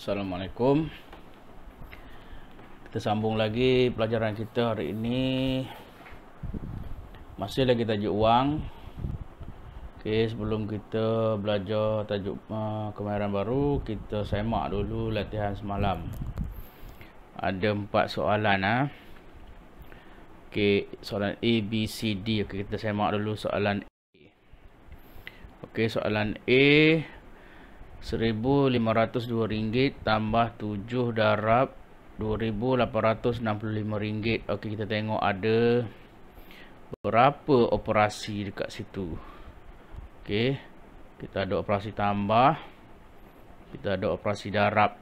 Assalamualaikum. Kita sambung lagi pelajaran kita hari ini. Masih lagi tajuk wang. Okey, sebelum kita belajar tajuk kemahiran baru, kita semak dulu latihan semalam. Ada 4 soalan Okey, soalan A, B, C, D. Okey, kita semak dulu soalan A. Okey, soalan A, RM1,502 tambah 7 darab RM2,865. Okey, kita tengok ada berapa operasi dekat situ. Okey, kita ada operasi tambah, kita ada operasi darab.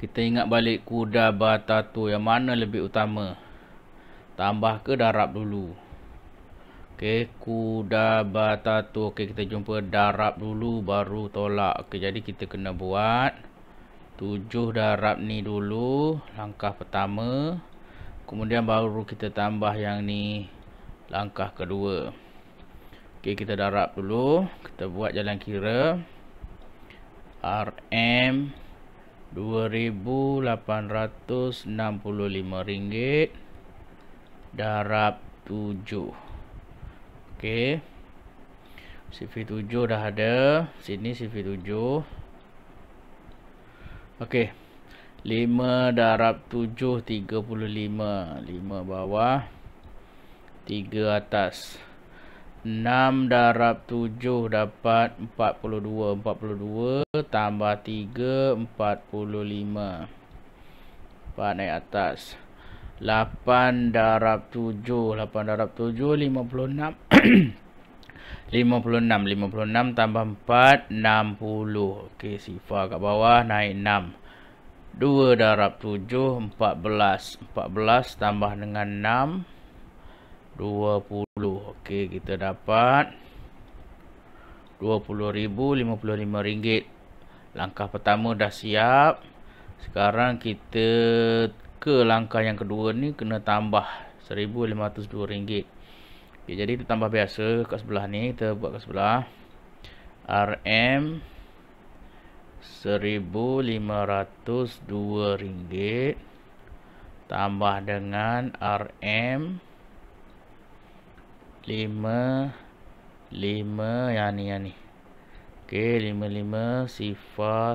Kita ingat balik kuda batatu, yang mana lebih utama? Tambah ke darab dulu? Okey, kuda batatu. Okey, kita jumpa darab dulu baru tolak. Okey, jadi kita kena buat 7 darab ni dulu, langkah pertama. Kemudian baru kita tambah yang ni, langkah kedua. Okey, kita darab dulu. Kita buat jalan kira. RM RM2,865 darab 7. Okey, CV7 dah ada. Sini CV7. Okey, 5 darab 7 35. 5 bawah, 3 atas. 6 darab 7 dapat 42. 42 tambah 3 45. 4 naik atas. 8 darab 7. 8 darab 7 56. 56 tambah 4 60. Okey, sifar kat bawah naik 6. 2 darab 7 14. 14 tambah dengan 6 20. Okey, kita dapat RM20,055. Langkah pertama dah siap. Sekarang kita ke langkah yang kedua ni, kena tambah RM1,502. Okay, jadi kita tambah biasa kat sebelah ni. Kita buat kat sebelah. RM RM1,502 tambah dengan RM 55 yang ni. Okey, 55 sifar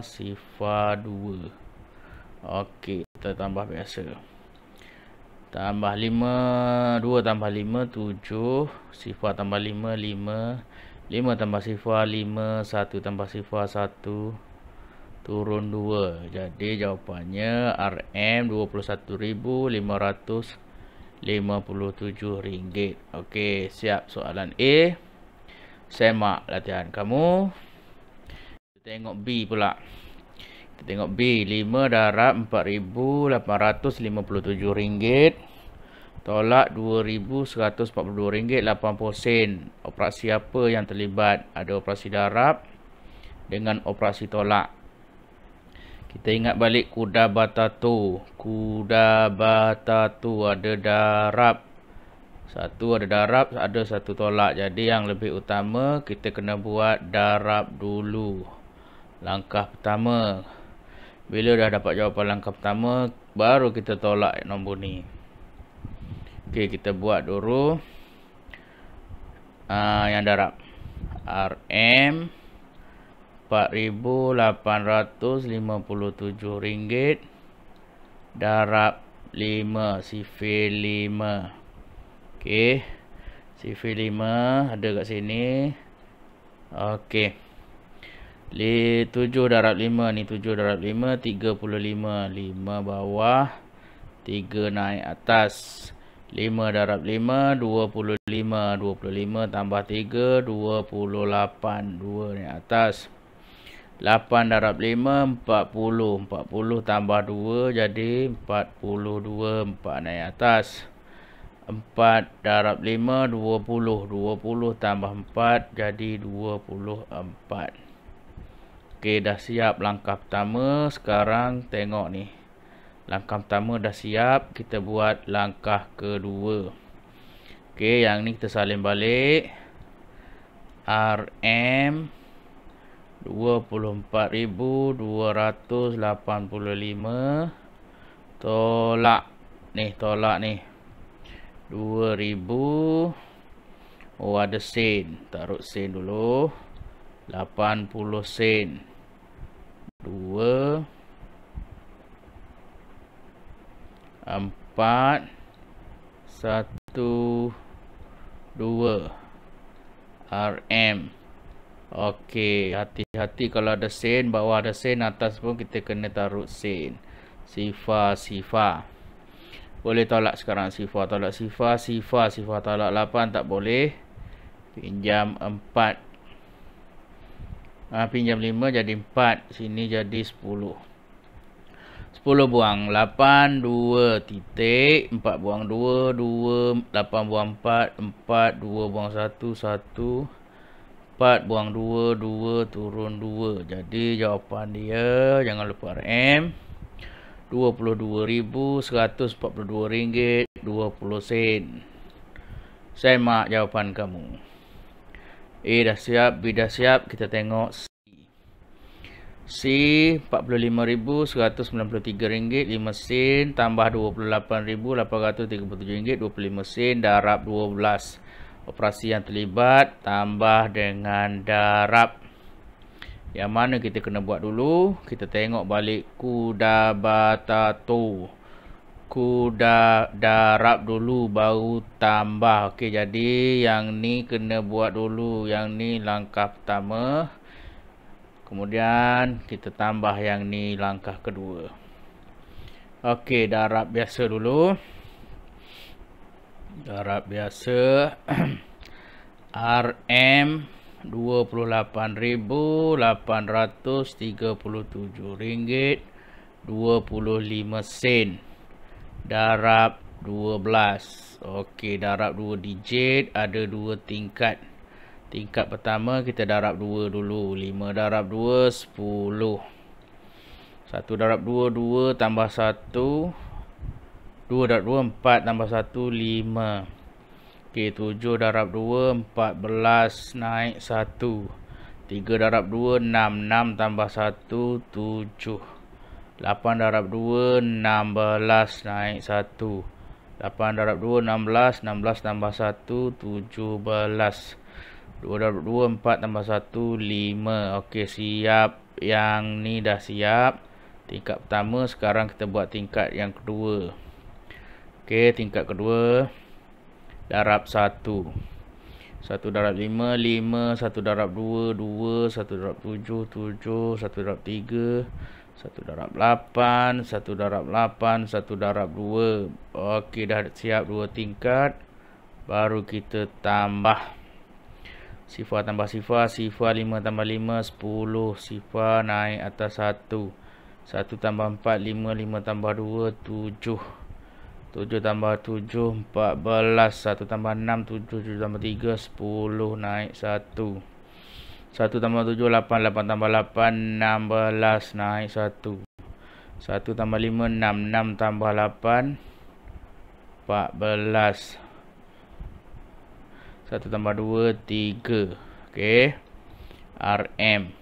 2. Okey, kita tambah biasa. Tambah 5, 2 tambah 5 7, sifar tambah 5 5, 5 tambah sifar 5, 1 tambah sifar 1, turun 2. Jadi jawapannya RM RM20,557. Okey, siap soalan A. Semak latihan kamu. Kita tengok B pula. Kita tengok B. 5 darab RM4,857 tolak RM2,142 80 sen. Operasi apa yang terlibat? Ada operasi darab dengan operasi tolak. Kita ingat balik kuda batatu. Kuda batatu ada darab. Satu ada darab, ada satu tolak. Jadi yang lebih utama kita kena buat darab dulu. Langkah pertama. Bila dah dapat jawapan langkah pertama, baru kita tolak nombor ni. Okey, kita buat dulu yang darab. RM RM4,857 darab 5, sifir 5. Okey, sifir 5 ada kat sini. Okey, 7 darab 5 ni, 7 darab 5 35. 5 bawah, 3 naik atas. 5 darab 5 25. 25 tambah 3 28. 2 naik atas. 8 darab 5 40. 40 tambah 2 jadi 42. 4 naik atas. 4 darab 5 20. 20 tambah 4 jadi 24. Okey, dah siap langkah pertama. Sekarang tengok ni. Langkah pertama dah siap. Kita buat langkah kedua. Okey, yang ni kita salin balik. RM 24.285. Tolak nih 2,000. Oh, ada sen, taruh sen dulu. 80 sen. 2 4 1 2 RM. Okey, hati-hati kalau ada sen, bawah ada sen, atas pun kita kena taruh sen. Sifar. Boleh tolak sekarang sifar, tolak sifar tolak 8 tak boleh. Pinjam 4. Pinjam 5 jadi 4, sini jadi 10. 10 buang 8, 2 titik, 4 buang 2, 2, 8 buang 4, 4, 2 buang 1, 1, 4 buang 2, 2, turun 2. Jadi jawapan dia, jangan lupa RM, RM22,142 ringgit 20 sen. Semak jawapan kamu. A dah siap, B dah siap, kita tengok C. RM45,193 5 sen tambah RM28,837 25 sen darab 12. Operasi yang terlibat tambah dengan darab. Yang mana kita kena buat dulu? Kita tengok balik Kudabatato. Darab dulu baru tambah. Okey, jadi yang ni kena buat dulu. Yang ni langkah pertama. Kemudian kita tambah yang ni langkah kedua. Okey, darab biasa dulu. Darab biasa. RM RM28,837 ringgit 25 sen. Darab 12. Okey, darab 2 digit, ada 2 tingkat. Tingkat pertama kita darab 2 dulu. 5 darab 2, 10. 1 darab 2, 2 tambah 1. 2 darab 2, 4 tambah 1, 5. Okey, 7 darab 2, 14 naik 1. 3 darab 2, 6. 6 tambah 1, 7. 8 darab 2, 16 naik 1. 8 darab 2, 16. 16 tambah 1, 17. 2 darab 2, 4 tambah 1, 5. Okey, siap. Yang ni dah siap. Tingkat pertama, sekarang kita buat tingkat yang kedua. Okey, tingkat kedua. Darab 1. 1 darab 5, 5. 1 darab 2, 2. 1 darab 7, 7. 1 darab 3. 1 darab 8. 1 darab 8. 1 darab 2. Okey, dah siap 2 tingkat. Baru kita tambah. Sifar tambah sifar. Sifar 5 tambah 5, 10. Sifar naik atas 1. 1 tambah 4, 5. 5 tambah 2, 7. 7 tambah 7, 14. 1 tambah 6, 7. 7 tambah 3, 10. Naik 1. 1 tambah 7, 8. 8 tambah 8, 16. Naik 1. 1 tambah 5, 6. 6 tambah 8, 14. 1 tambah 2, 3. Okey. RM.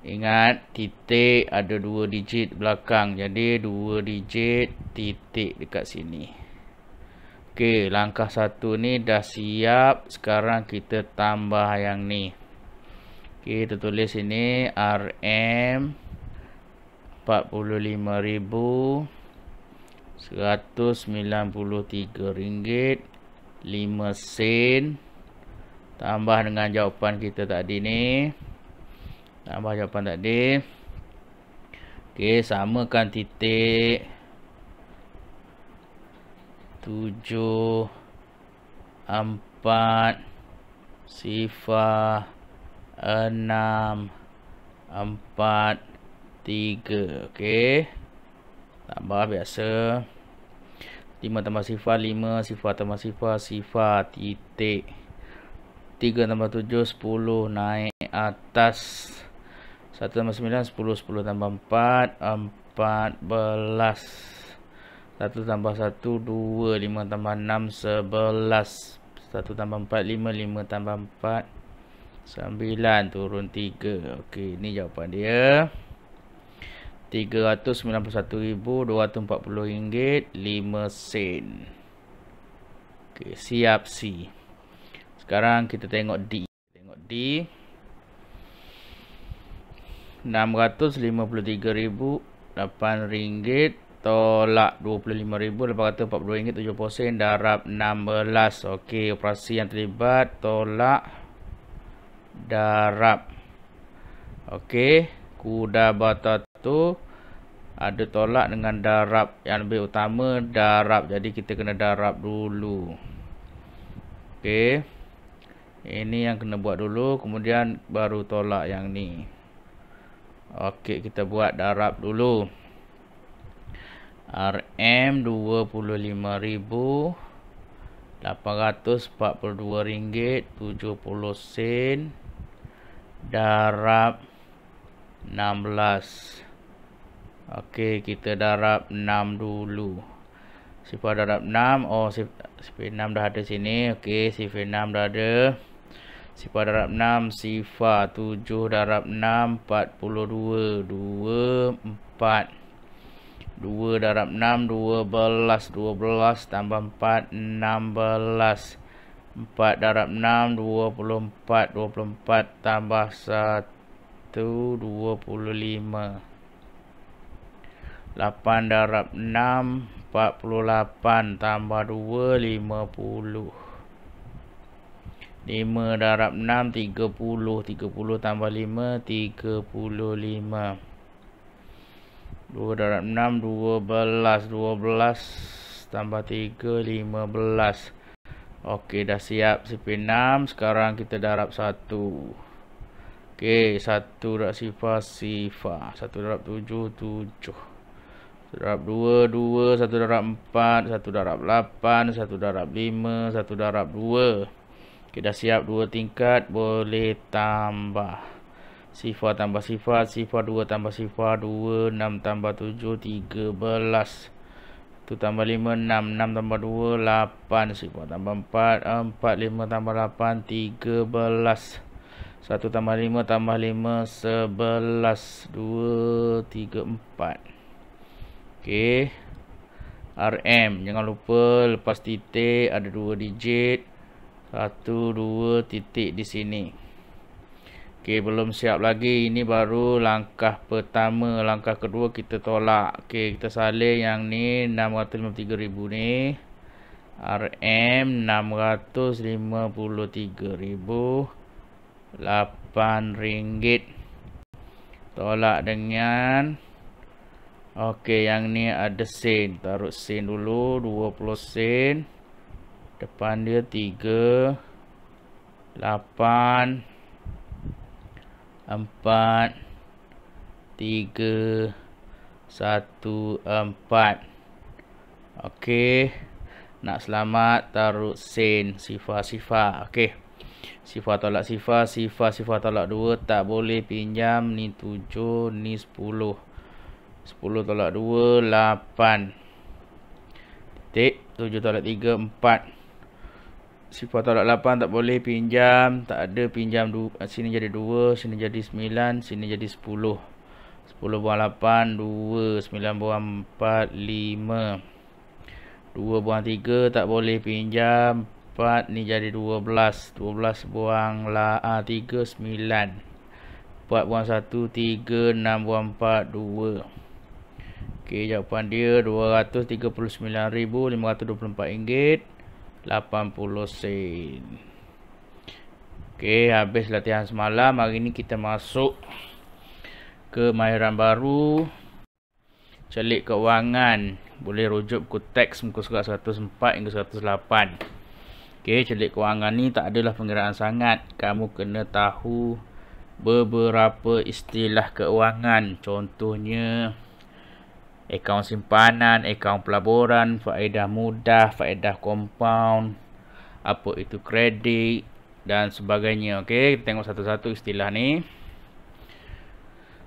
Ingat, titik ada 2 digit belakang. Jadi 2 digit titik dekat sini. Okey, langkah 1 ni dah siap. Sekarang kita tambah yang ni. Okey, kita tulis sini RM RM45,193 5 sen. Tambah dengan jawapan kita tadi ni. Tambah jawapan tadi. Okey, samakan titik 7 4 sifar 6 4 3. Okey, tambah biasa. 5 tambah sifar 5. Sifar tambah sifar, sifar titik. 3 tambah 7, 10. Naik atas. 1 tambah 9, 10. 10 tambah 4, 14. 1 tambah 1, 2. 5 tambah 6, 11. 1 tambah 4, 5. 5 tambah 4, 9 turun 3. Okey, ini jawapan dia. RM391,240.5 Okey, siap C. Sekarang kita tengok D. Tengok D. RM653,008 tolak RM25,840.70 darab 16. Okey, operasi yang terlibat tolak darab. Okey, kuda bata tu ada tolak dengan darab yang lebih utama darab. Jadi kita kena darab dulu. Okey. Ini yang kena buat dulu, kemudian baru tolak yang ni. Okey, kita buat darab dulu. RM RM25,842.70 darab 16. Okey, kita darab 6 dulu. Sifar darab 6. Oh, sifar 6 dah ada sini. Okey, sifar 6 dah ada. Sifar darab 6, sifar 7 darab 6, 42. 2, 4. 2 darab 6, 12. 12 tambah 4, 16. 4 darab 6, 24. 24 tambah 1, 25. 8 darab 6, 48 tambah 2, 50. 5 darab 6, 30. 30 tambah 5, 35. 2 darab 6, 12. 12 tambah 3, 15. Okey, dah siap sifar 6. Sekarang kita darab 1. Okey, 1 darab sifar, sifar. 1 darab 7, 7. 1 darab 2, 2. 1 darab 4, 1 darab 8. 1 darab 5, 1 darab 2. Kita siap 2 tingkat, boleh tambah. Sifar tambah sifar, sifar 2 tambah sifar 2, 6 tambah 7, 13. 1 tambah 5, 6, 6 tambah 2, 8. Sifar tambah 4, 4, 5 tambah 8, 13. 1 tambah 5 tambah 5, 11. 2, 3, 4. Okey. RM, jangan lupa lepas titik ada 2 digit. 1, 2 titik di sini. Okey, belum siap lagi. Ini baru langkah pertama. Langkah kedua kita tolak. Okey, kita salin yang ni 653,000 ni. RM 653,008 ringgit. Tolak dengan okey, yang ni ada sen. Taruh sen dulu, 20 sen. Depan dia 3, 8, 4, 3, 1, 4. Okey. Nak selamat taruh sen sifar-sifar. Okey. Sifar tolak sifar, sifar tolak 2, tak boleh pinjam. Ni 7, ni 10. 10 tolak 2, 8. Titik. 7 tolak 3, 4. Sifar tolak 8 tak boleh pinjam. Tak ada pinjam. Sini jadi 2, sini jadi 9, sini jadi 10. 10 buang 8, 2. 9 buang 4, 5. 2 buang 3, tak boleh pinjam. 4, ni jadi 12. 12 buang 3, 9. 4 buang 1, 3. 6 buang 4, 2. Okey, jawapan dia RM239,524.80 sen. Okey, habis latihan semalam. Hari ni kita masuk ke mahiran baru, celik keuangan. Boleh rujuk buku teks muka surat 104 hingga 108. Okey, celik keuangan ni tak adalah pengiraan sangat. Kamu kena tahu beberapa istilah keuangan. Contohnya akaun simpanan, akaun pelaburan, faedah mudah, faedah kompaun, apa itu kredit dan sebagainya. Okey, kita tengok satu-satu istilah ni.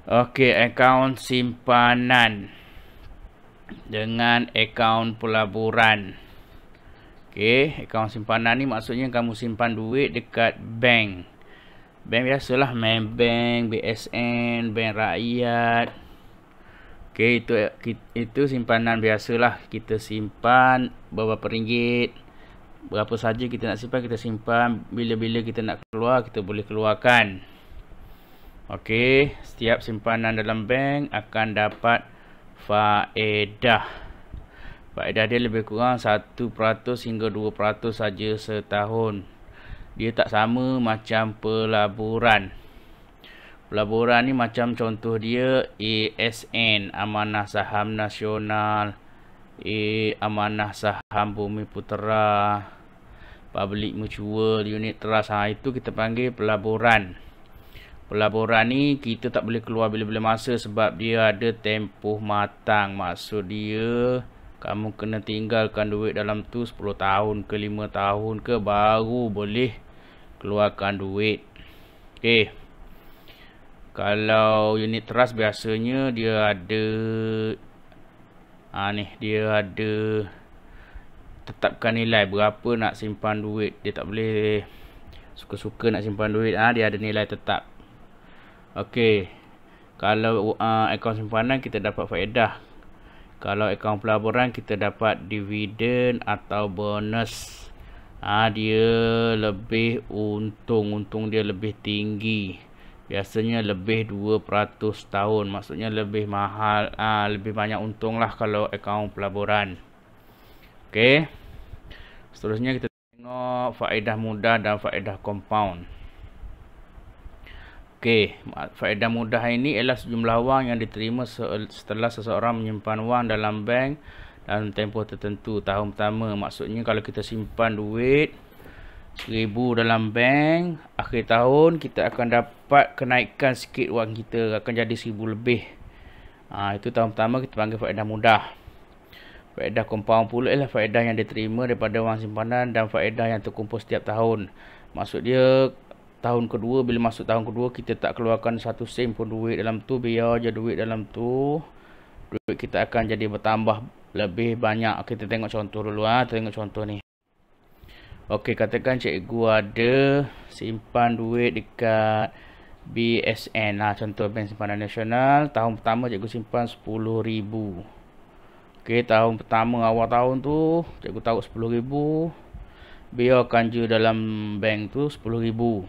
Okey, akaun simpanan dengan akaun pelaburan. Okey, akaun simpanan ni maksudnya kamu simpan duit dekat bank. Bank biasalah, Maybank, BSN, Bank Rakyat. Okey, itu simpanan biasalah. Kita simpan beberapa ringgit. Berapa saja kita nak simpan, kita simpan. Bila-bila kita nak keluar, kita boleh keluarkan. Okey, setiap simpanan dalam bank akan dapat faedah. Faedah dia lebih kurang 1% hingga 2% saja setahun. Dia tak sama macam pelaburan. Pelaburan ni macam contoh dia ASN, Amanah Saham Nasional, Amanah Saham Bumi Putera, Public Mutual Unit Trust. Itu kita panggil pelaburan. Pelaburan ni kita tak boleh keluar bila-bila masa sebab dia ada tempoh matang. Maksud dia kamu kena tinggalkan duit dalam tu 10 tahun ke 5 tahun ke baru boleh keluarkan duit. Okey. Kalau unit trust biasanya dia ada dia ada tetapkan nilai berapa nak simpan duit. Dia tak boleh suka-suka nak simpan duit. Dia ada nilai tetap. Okey. Kalau akaun simpanan kita dapat faedah. Kalau akaun pelaburan kita dapat dividen atau bonus. Dia lebih untung dia lebih tinggi. Biasanya lebih 2% tahun. Maksudnya lebih mahal, lebih banyak untung lah kalau akaun pelaburan. Okey. Seterusnya kita tengok faedah mudah dan faedah compound. Okey, faedah mudah ini ialah sejumlah wang yang diterima setelah seseorang menyimpan wang dalam bank dalam tempoh tertentu. Tahun pertama, maksudnya kalau kita simpan duit 1,000 dalam bank, akhir tahun kita akan dapat kenaikan sikit wang kita, akan jadi 1,000 lebih. Itu tahun pertama kita panggil faedah mudah. Faedah compound pula ialah faedah yang diterima daripada wang simpanan dan faedah yang terkumpul setiap tahun. Maksud dia tahun kedua, bila masuk tahun kedua kita tak keluarkan 1 sen pun duit dalam tu, biar je duit dalam tu. Duit kita akan jadi bertambah lebih banyak. Kita tengok contoh dulu. Tengok contoh ni. Okey, katakan cikgu ada simpan duit dekat BSN. Contoh Bank Simpanan Nasional. Tahun pertama cikgu simpan 10,000. Okey, tahun pertama awal tahun tu cikgu taruh 10,000. Biarkan je dalam bank tu 10,000.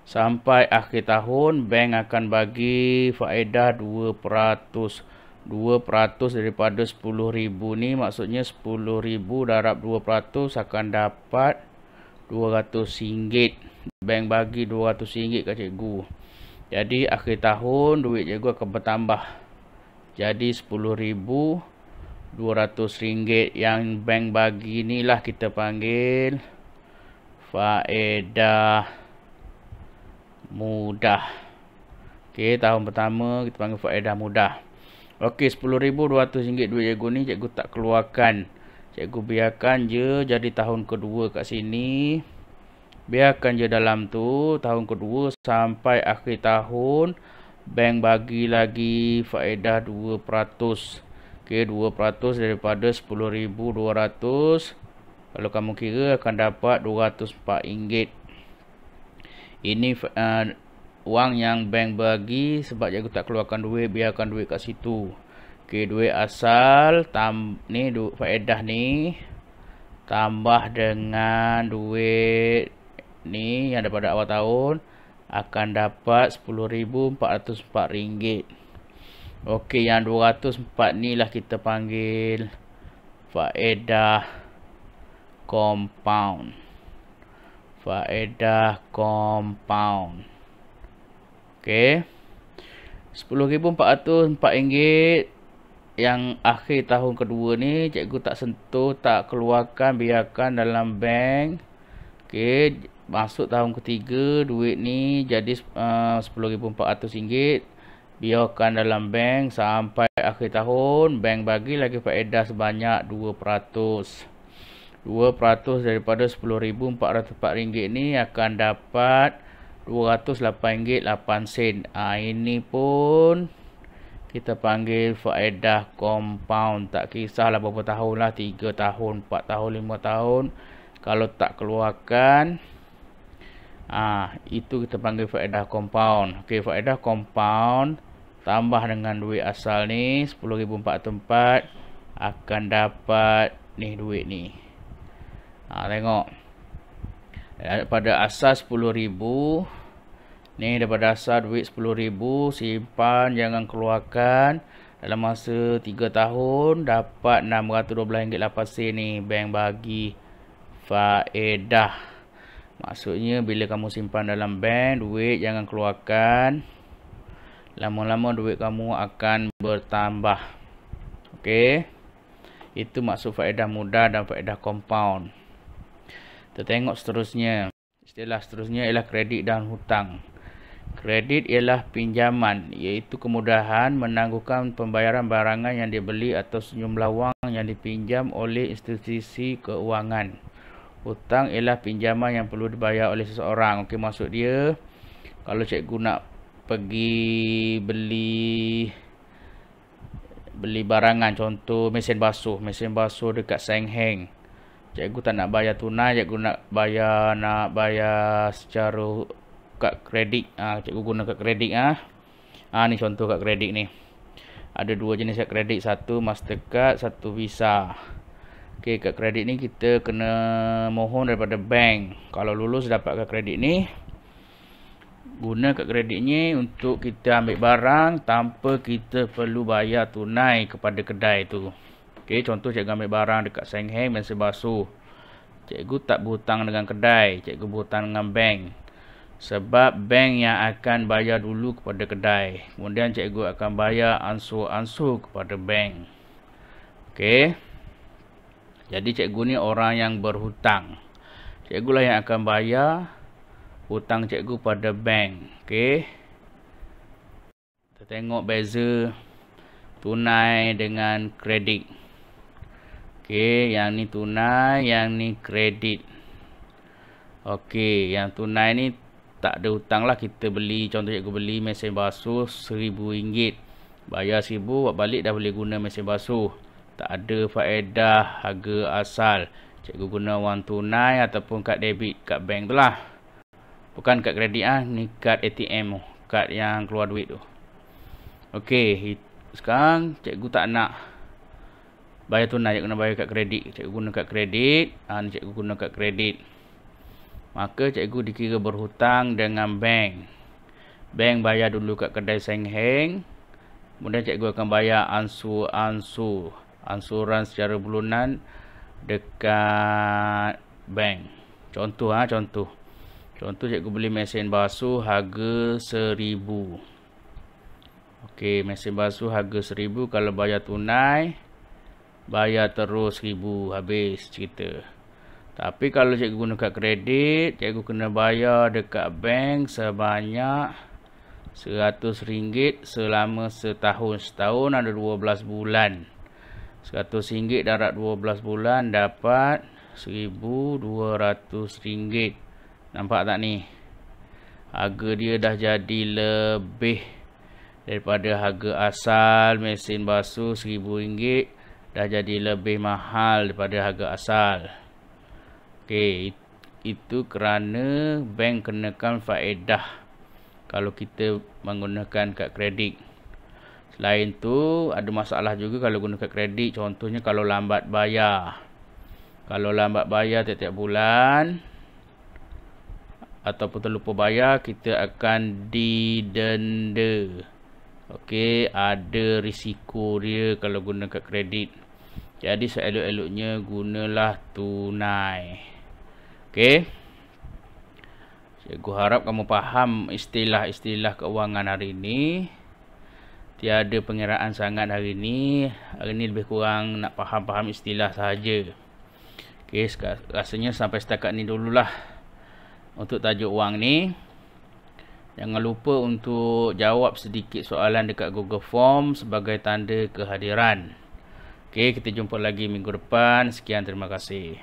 Sampai akhir tahun bank akan bagi faedah 2%. 2% daripada 10,000 ni, maksudnya 10,000 darab 2% akan dapat RM200. Bank bagi RM200 kat cikgu. Jadi akhir tahun duit cikgu akan bertambah. Jadi RM10,200 yang bank bagi ni lah kita panggil faedah mudah. Okey, tahun pertama kita panggil faedah mudah. Okey, RM10,200 duit cikgu ni cikgu tak keluarkan. Cikgu biarkan je jadi tahun kedua kat sini. Biarkan je dalam tu tahun kedua sampai akhir tahun bank bagi lagi faedah 2%. Okey, 2% daripada RM10,200. Kalau kamu kira akan dapat RM204. Ini wang yang bank bagi sebab cikgu tak keluarkan duit, biarkan duit kat situ. Okey, duit asal ni faedah ni tambah dengan duit ni yang daripada awal tahun akan dapat RM10,404. Okey, yang 204 ni lah kita panggil faedah compound. Faedah compound. Okey, RM10,404 yang akhir tahun kedua ni cikgu tak sentuh, tak keluarkan, biarkan dalam bank. Okey, masuk tahun ketiga duit ni jadi RM10,400. Biarkan dalam bank sampai akhir tahun bank bagi lagi faedah sebanyak 2%. 2% daripada RM10,404 ni akan dapat RM208.08. Ini pun kita panggil faedah compound. Tak kisahlah berapa tahun lah, 3 tahun, 4 tahun, 5 tahun. Kalau tak keluarkan, Itu kita panggil faedah compound. Okey, faedah compound tambah dengan duit asal ni 10,404 akan dapat ni duit ni. Tengok. Daripada asal 10,000 ni, daripada asal duit 10,000 simpan jangan keluarkan dalam masa 3 tahun dapat RM612.8 ni bank bagi faedah. Maksudnya bila kamu simpan dalam bank, duit jangan keluarkan. Lama-lama duit kamu akan bertambah. Okey. Itu maksud faedah mudah dan faedah compound. Kita tengok seterusnya. Istilah seterusnya ialah kredit dan hutang. Kredit ialah pinjaman, iaitu kemudahan menangguhkan pembayaran barangan yang dibeli atau sejumlah wang yang dipinjam oleh institusi keuangan. Hutang ialah pinjaman yang perlu dibayar oleh seseorang. Okey, maksud dia kalau cikgu nak pergi beli barangan, contoh mesin basuh dekat Seng-Heng. Cikgu tak nak bayar tunai, cikgu nak bayar secara kad kredit. Cikgu guna kad kredit. Ni contoh kad kredit ni. Ada dua jenis kad kredit, satu Mastercard, satu Visa. Okey, kad kredit ni kita kena mohon daripada bank. Kalau lulus dapat kad kredit ni, guna kad kredit ni untuk kita ambil barang tanpa kita perlu bayar tunai kepada kedai tu. Okey, contoh cikgu ambil barang dekat Seng-Heng mesin basuh. Cikgu tak berhutang dengan kedai, cikgu berhutang dengan bank. Sebab bank yang akan bayar dulu kepada kedai. Kemudian cikgu akan bayar ansur-ansur kepada bank. Okey. Jadi cikgu ni orang yang berhutang. Cikgu lah yang akan bayar hutang cikgu pada bank. Okey. Kita tengok beza tunai dengan kredit. Okey, yang ni tunai, yang ni kredit. Okey, yang tunai ni tak ada hutang lah. Kita beli, contoh cikgu beli mesin basuh RM1,000. Bayar RM1,000, buat balik dah boleh guna mesin basuh. Tak ada faedah harga asal. Cikgu guna wang tunai ataupun kad debit, kad bank tu lah. Bukan kad kredit ni kad ATM, kad yang keluar duit tu. Okey, sekarang cikgu tak nak bayar tunai, cikgu nak bayar kad kredit. Cikgu guna kad kredit. Ni cikgu guna kad kredit. Maka cikgu dikira berhutang dengan bank. Bank bayar dulu kat kedai Seng-Heng. Kemudian cikgu akan bayar ansuran secara bulanan dekat bank. Contoh cikgu beli mesin basuh harga RM1,000. Okey, mesin basuh harga RM1,000. Kalau bayar tunai, bayar terus RM1,000, habis cerita. Tapi kalau cikgu guna kad kredit, cikgu kena bayar dekat bank sebanyak RM100 selama setahun. Setahun ada 12 bulan. RM100 darab 12 bulan dapat RM1,200. Nampak tak ni? Harga dia dah jadi lebih daripada harga asal mesin basuh RM1,000. Dah jadi lebih mahal daripada harga asal. Okey, itu kerana bank kenakan faedah kalau kita menggunakan kad kredit. Selain tu, ada masalah juga kalau guna kad kredit. Contohnya kalau lambat bayar. Kalau lambat bayar tiap-tiap bulan ataupun terlupa bayar, kita akan didenda. Okey, ada risiko dia kalau guna kad kredit. Jadi seelok-eloknya gunalah tunai. Okey. Cikgu harap kamu faham istilah-istilah keuangan hari ini. Tiada pengiraan sangat hari ini. Hari ini lebih kurang nak faham-faham istilah sahaja. Okey, rasanya sampai setakat ni dululah untuk tajuk wang ni. Jangan lupa untuk jawab sedikit soalan dekat Google Form sebagai tanda kehadiran. Okey, kita jumpa lagi minggu depan. Sekian, terima kasih.